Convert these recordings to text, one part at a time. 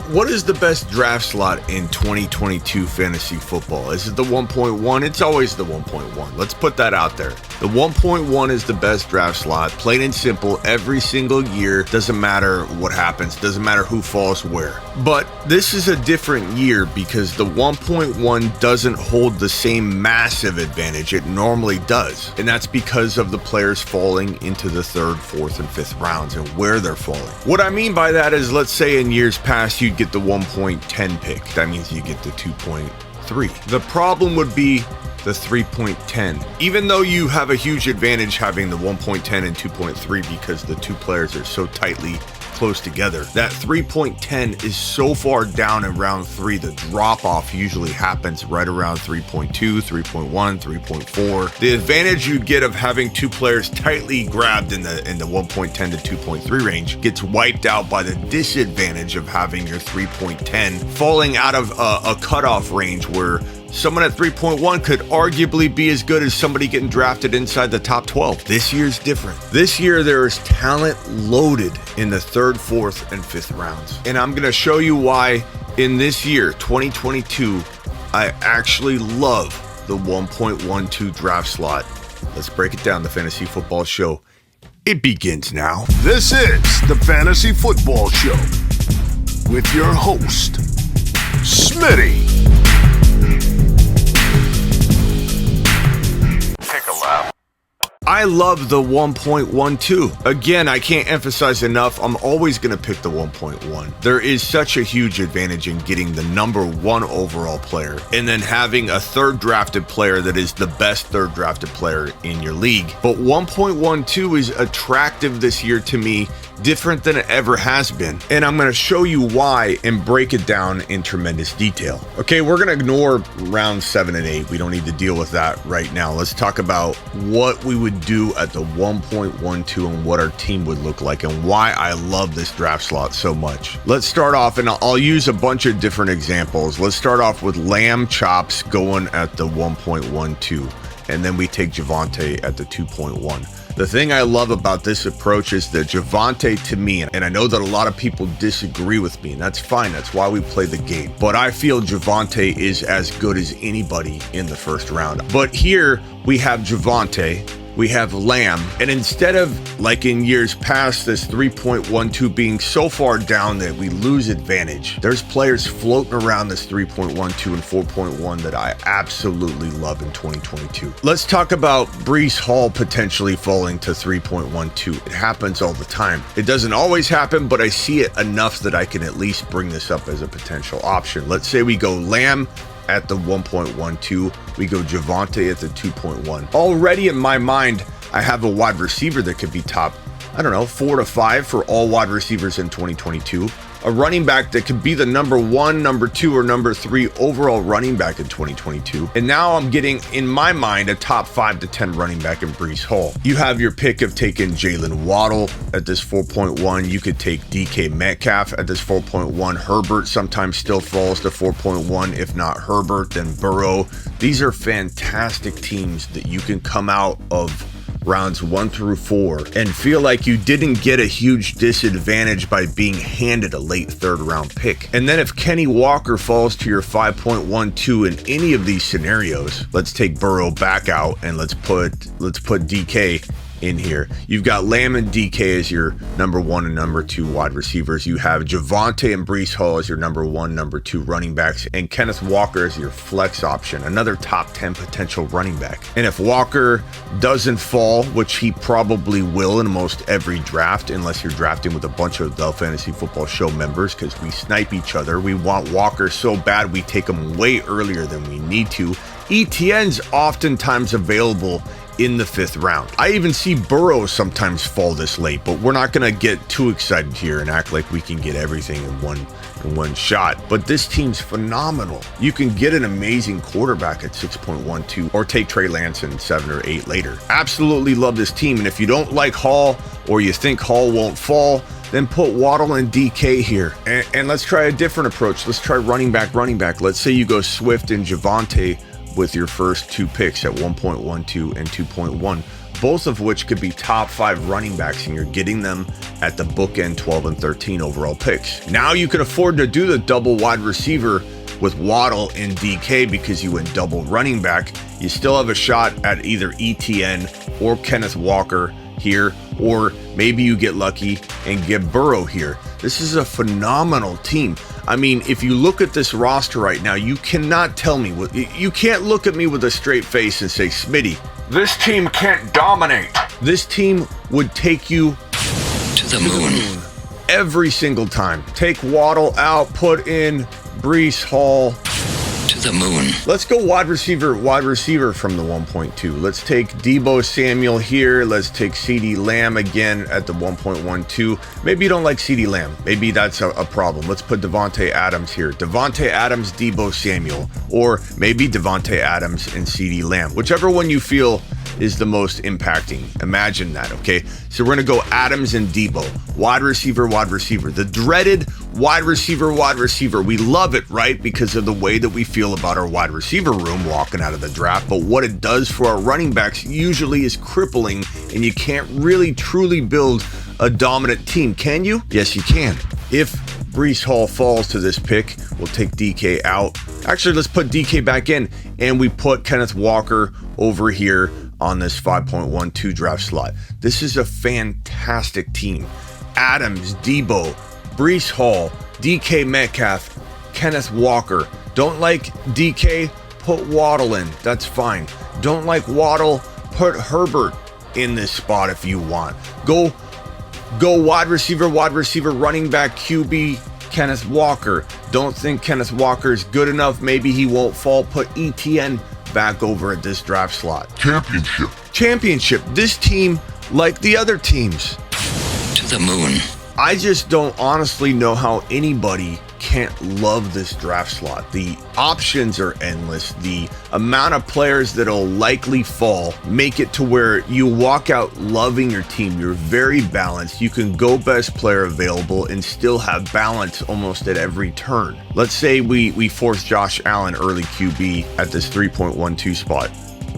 What is the best draft slot in 2022 fantasy football? Is it the 1.1? It's always the 1.1. Let's put that out there. The 1.1 is the best draft slot, plain and simple, every single year. Doesn't matter what happens, doesn't matter who falls where. But this is a different year because the 1.1 doesn't hold the same massive advantage it normally does. And that's because of the players falling into the 3rd, 4th, and 5th rounds and where they're falling. What I mean by that is, let's say in years past, you get the 1.10 pick. That means you get the 2.3. The problem would be the 3.10. Even though you have a huge advantage having the 1.10 and 2.3 because the two players are so tightly close together, that 3.10 is so far down in round 3, the drop off usually happens right around 3.2, 3.1, 3.4. The advantage you get of having two players tightly grabbed in the 1.10 to 2.3 range gets wiped out by the disadvantage of having your 3.10 falling out of a cutoff range where someone at 3.1 could arguably be as good as somebody getting drafted inside the top 12. This year's different. This year, there is talent loaded in the 3rd, 4th, and 5th rounds. And I'm going to show you why in this year, 2022, I actually love the 1.12 draft slot. Let's break it down. The Fantasy Football Show. It begins now. This is the Fantasy Football Show with your host, Smitty. I love the 1.12. Again, I can't emphasize enough, I'm always going to pick the 1.1. There is such a huge advantage in getting the number 1 overall player and then having a 3rd drafted player that is the best 3rd drafted player in your league. But 1.12 is attractive this year to me, different than it ever has been. And I'm going to show you why and break it down in tremendous detail. Okay, we're going to ignore rounds 7 and 8. We don't need to deal with that right now. Let's talk about what we would do at the 1.12 and what our team would look like and why I love this draft slot so much. Let's start off, and I'll use a bunch of different examples. Let's start off with lamb chops going at the 1.12, and then we take Javonte at the 2.1. The thing I love about this approach is that Javonte, to me, and I know that a lot of people disagree with me, and that's fine. That's why we play the game. But I feel Javonte is as good as anybody in the 1st round. But here we have Javonte, we have Lamb, and instead of, like in years past, this 3.12 being so far down that we lose advantage, there's players floating around this 3.12 and 4.1 that I absolutely love in 2022. Let's talk about Breece Hall potentially falling to 3.12. It happens all the time. It doesn't always happen, but I see it enough that I can at least bring this up as a potential option. Let's say we go Lamb at the 1.12, we go Javonte at the 2.1. Already in my mind, I have a wide receiver that could be top, 4 to 5 for all wide receivers in 2022. A running back that could be the number 1, number 2, or number 3 overall running back in 2022. And now I'm getting, in my mind, a top 5 to 10 running back in Breece Hall. You have your pick of taking Jalen Waddle at this 4.1. You could take DK Metcalf at this 4.1. Herbert sometimes still falls to 4.1. If not Herbert, then Burrow. These are fantastic teams that you can come out of rounds 1 through 4 and feel like you didn't get a huge disadvantage by being handed a late 3rd round pick. And then if Kenny Walker falls to your 5.12 in any of these scenarios, let's take Burrow back out and let's put DK in here. You've got Lamb and DK as your number 1 and number 2 wide receivers. You have Javonte and Breece Hall as your number 1, number 2 running backs, and Kenneth Walker as your flex option, another top 10 potential running back. And if Walker doesn't fall, which he probably will in most every draft, unless you're drafting with a bunch of the Fantasy Football Show members, because we snipe each other. We want Walker so bad we take him way earlier than we need to. ETN's oftentimes available in the 5th round. I even see Burrow sometimes fall this late, but we're not going to get too excited here and act like we can get everything in one shot. But this team's phenomenal. You can get an amazing quarterback at 6.12 or take Trey Lance in 7 or 8 later. Absolutely love this team. And if you don't like Hall or you think Hall won't fall, then put Waddle and DK here. And let's try a different approach. Let's try running back. Let's say you go Swift and Javonte with your first 2 picks at 1.12 and 2.1. both of which could be top 5 running backs, and you're getting them at the bookend 12 and 13 overall picks. Now you can afford to do the double wide receiver with Waddle and DK because you went double running back. You still have a shot at either ETN or Kenneth Walker here, or maybe you get lucky and get Burrow here. This is a phenomenal team. I mean, if you look at this roster right now, you cannot tell me, you can't look at me with a straight face and say, Smitty, this team can't dominate. This team would take you to the moon every single time. Take Waddle out, put in Breece Hall. To the moon. Let's go wide receiver from the 1.2. Let's take Deebo Samuel here. Let's take CeeDee Lamb again at the 1.12. Maybe you don't like CeeDee Lamb. Maybe that's a problem. Let's put Devontae Adams here. Devontae Adams, Deebo Samuel. Or maybe Devontae Adams and CeeDee Lamb. Whichever one you feel is the most impacting. Imagine that, okay? So we're going to go Adams and Deebo. Wide receiver. The dreaded wide receiver. We love it, right? Because of the way that we feel about our wide receiver room walking out of the draft. But what it does for our running backs usually is crippling, and you can't really truly build a dominant team, can you? Yes, you can. If Breece Hall falls to this pick, we'll take DK out. Actually, let's put DK back in, and we put Kenneth Walker over here on this 5.12 draft slot. This is a fantastic team. Adams, Deebo, Breece Hall, DK Metcalf, Kenneth Walker. Don't like DK? Put Waddle in. That's fine. Don't like Waddle? Put Herbert in this spot if you want. Go wide receiver, running back, QB, Kenneth Walker. Don't think Kenneth Walker is good enough. Maybe he won't fall. Put ETN back over at this draft slot. Championship. This team, like the other teams. To the moon. I just don't honestly know how anybody can't love this draft slot. The options are endless. The amount of players that'll likely fall make it to where you walk out loving your team. You're very balanced. You can go best player available and still have balance almost at every turn. Let's say we force Josh Allen early QB at this 3.12 spot.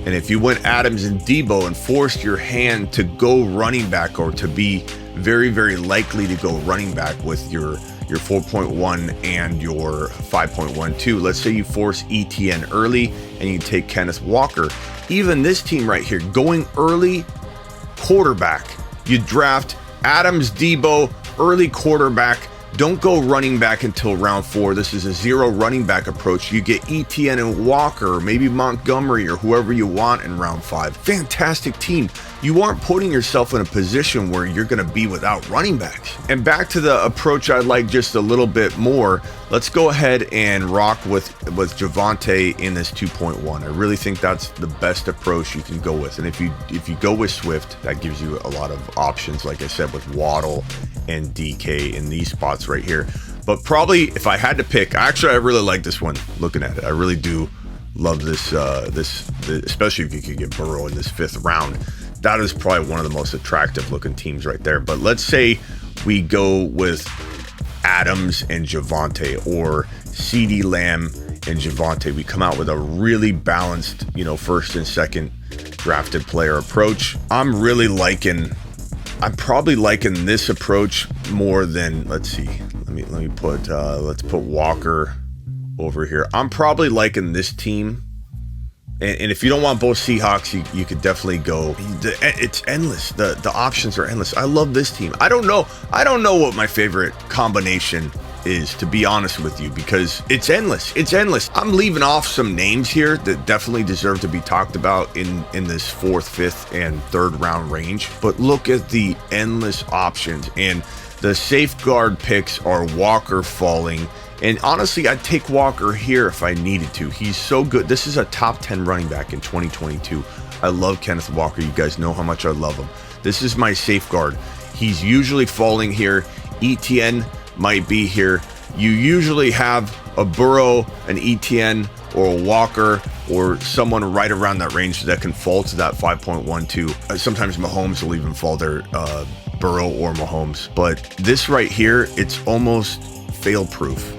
And if you went Adams and Deebo and forced your hand to go running back, or to be very, very likely to go running back with your 4.1 and your 5.12. Let's say you force ETN early and you take Kenneth Walker. Even this team right here, going early quarterback. You draft Adams, Deebo, early quarterback. Don't go running back until round 4. This is a 0 running back approach. You get ETN and Walker, maybe Montgomery or whoever you want in round 5. Fantastic team. You aren't putting yourself in a position where you're going to be without running backs. And back to the approach I like just a little bit more. Let's go ahead and rock with Javonte in this 2.1. I really think that's the best approach you can go with. And if you go with Swift, that gives you a lot of options, like I said, with Waddle and DK in these spots right here. But probably if I had to pick, actually I really like this one looking at it. I really do love this, especially if you could get Burrow in this 5th round. That is probably one of the most attractive looking teams right there. But let's say we go with Adams and Javonte, or CeeDee Lamb and Javonte. We come out with a really balanced, first and second drafted player approach. I'm probably liking this approach more than, let's see, let me put let's put Walker over here. I'm probably liking this team. And if you don't want both Seahawks, you could definitely go. It's endless. The options are endless. I love this team. I don't know what my favorite combination is, to be honest with you, because it's endless. I'm leaving off some names here that definitely deserve to be talked about in this 4th, 5th, and 3rd round range. But look at the endless options. And the safeguard picks are Walker falling. And honestly, I'd take Walker here if I needed to. He's so good. This is a top 10 running back in 2022. I love Kenneth Walker. You guys know how much I love him. This is my safeguard. He's usually falling here. ETN might be here. You usually have a Burrow, an ETN, or a Walker, or someone right around that range that can fall to that 5.12. Sometimes Mahomes will even fall there, Burrow or Mahomes. But this right here, it's almost fail-proof.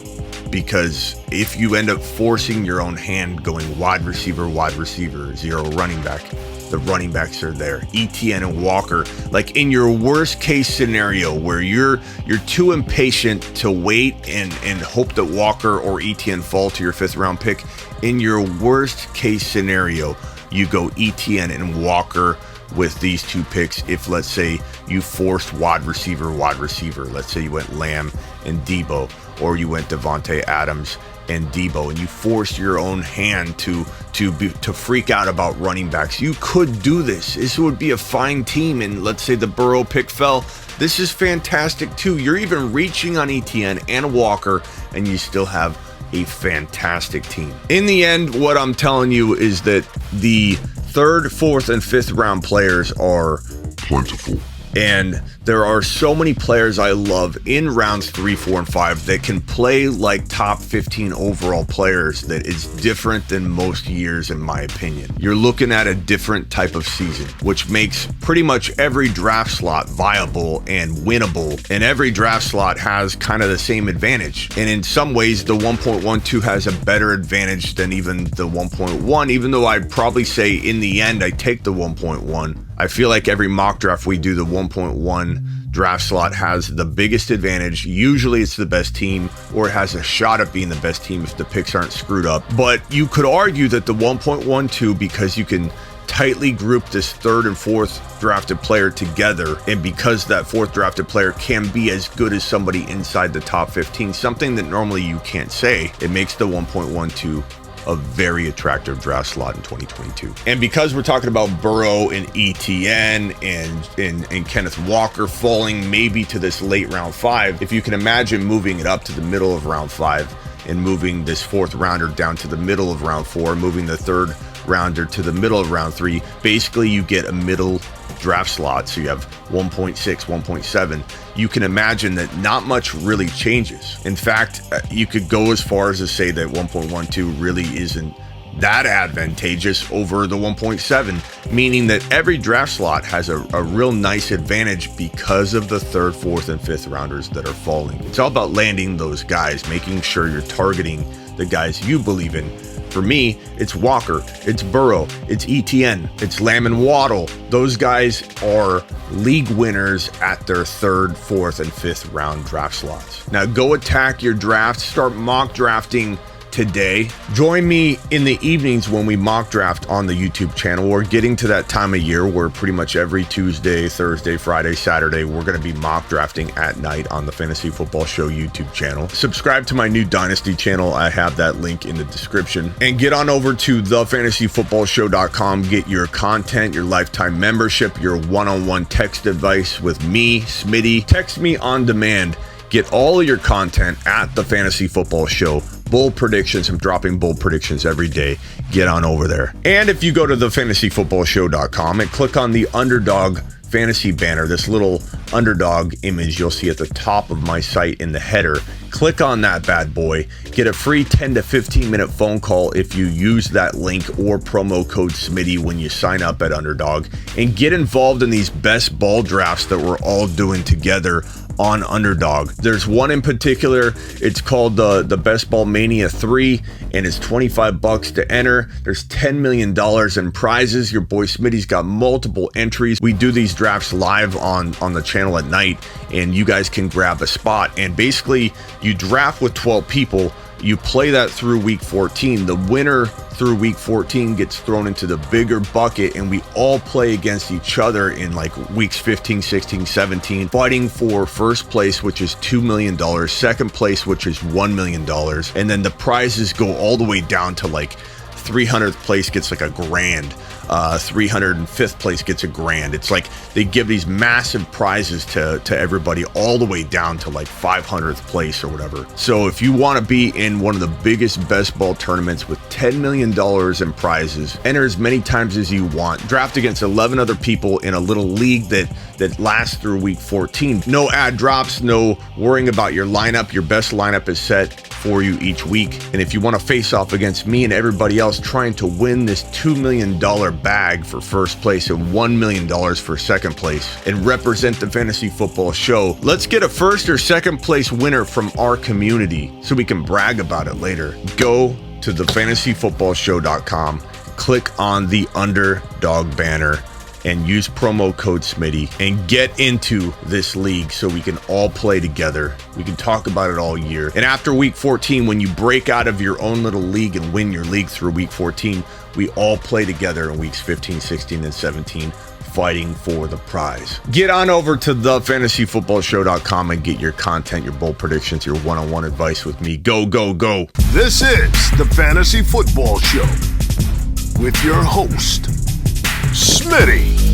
Because if you end up forcing your own hand going wide receiver, 0 running back, The running backs are there. ETN and Walker. Like in your worst case scenario where you're too impatient to wait and hope that Walker or ETN fall to your 5th round pick, in your worst case scenario, you go ETN and Walker with these 2 picks. If let's say you forced wide receiver, let's say you went Lamb and Debo, or you went Devontae Adams and Debo, and you forced your own hand to freak out about running backs, you could do this. This would be a fine team. And let's say the Burrow pick fell. This is fantastic too. You're even reaching on ETN and Walker, and you still have a fantastic team. In the end, what I'm telling you is that the 3rd, 4th, and 5th round players are plentiful. And there are so many players I love in rounds 3, 4, and 5 that can play like top 15 overall players that is different than most years, in my opinion. You're looking at a different type of season, which makes pretty much every draft slot viable and winnable. And every draft slot has kind of the same advantage. And in some ways, the 1.12 has a better advantage than even the 1.1, even though I'd probably say in the end, I take the 1.1. I feel like every mock draft we do, the 1.1 draft slot has the biggest advantage. Usually it's the best team, or it has a shot at being the best team if the picks aren't screwed up. But you could argue that the 1.12, because you can tightly group this 3rd and 4th drafted player together, and because that 4th drafted player can be as good as somebody inside the top 15, something that normally you can't say, it makes the 1.12 a very attractive draft slot in 2022. And because we're talking about Burrow and ETN and Kenneth Walker falling maybe to this late round 5, if you can imagine moving it up to the middle of round 5 and moving this 4th rounder down to the middle of round 4, moving the 3rd rounder to the middle of round 3, basically you get a middle draft slot. So you have 1.6, 1.7. You can imagine that not much really changes. In fact, you could go as far as to say that 1.12 really isn't that advantageous over the 1.7, meaning that every draft slot has a real nice advantage because of the 3rd, 4th, and 5th rounders that are falling. It's all about landing those guys, making sure you're targeting the guys you believe in. For me, it's Walker, it's Burrow, it's ETN, it's Lamb and Waddle. Those guys are league winners at their 3rd, 4th, and 5th round draft slots. Now go attack your draft, start mock drafting today. Join me in the evenings when we mock draft on the YouTube channel. We're getting to that time of year where pretty much every Tuesday, Thursday, Friday, Saturday, we're going to be mock drafting at night on the Fantasy Football Show YouTube channel. Subscribe to my new Dynasty channel. I have that link in the description. And get on over to thefantasyfootballshow.com. Get your content, your lifetime membership, your one-on-one text advice with me, Smitty. Text me on demand. Get all of your content at the Fantasy Football Show. Bold predictions. I'm dropping bold predictions every day. Get on over there. And if you go to thefantasyfootballshow.com and click on the Underdog Fantasy banner, this little underdog image you'll see at the top of my site in the header, click on that bad boy. Get a free 10 to 15 minute phone call if you use that link or promo code Smitty when you sign up at Underdog, and get involved in these best ball drafts that we're all doing together on Underdog. There's one in particular. It's called the Best Ball Mania 3, and it's $25 to enter. There's $10 million in prizes. Your boy Smitty's got multiple entries. We do these drafts live on the channel at night, and you guys can grab a spot. And basically, you draft with 12 people. You play that through week 14. The winner through week 14 gets thrown into the bigger bucket, and we all play against each other in like weeks 15, 16, 17, fighting for first place, which is $2 million, second place, which is $1 million, and then the prizes go all the way down to like 300th place gets like $1,000. 305th place gets $1,000. It's like they give these massive prizes to everybody all the way down to like 500th place or whatever. So if you want to be in one of the biggest best ball tournaments with $10 million in prizes, enter as many times as you want. Draft against 11 other people in a little league that lasts through week 14. No ad drops, no worrying about your lineup. Your best lineup is set for you each week. And if you want to face off against me and everybody else trying to win this $2 million bag for first place and $1 million for second place and represent the Fantasy Football Show, let's get a first or second place winner from our community so we can brag about it later. Go to thefantasyfootballshow.com. click on the underdog banner and use promo code Smitty and get into this league so we can all play together. We can talk about it all year. And after week 14, when you break out of your own little league and win your league through week 14, we all play together in weeks 15, 16, and 17, fighting for the prize. Get on over to thefantasyfootballshow.com and get your content, your bold predictions, your one-on-one advice with me. Go, go, go. This is the Fantasy Football Show with your host, Smitty.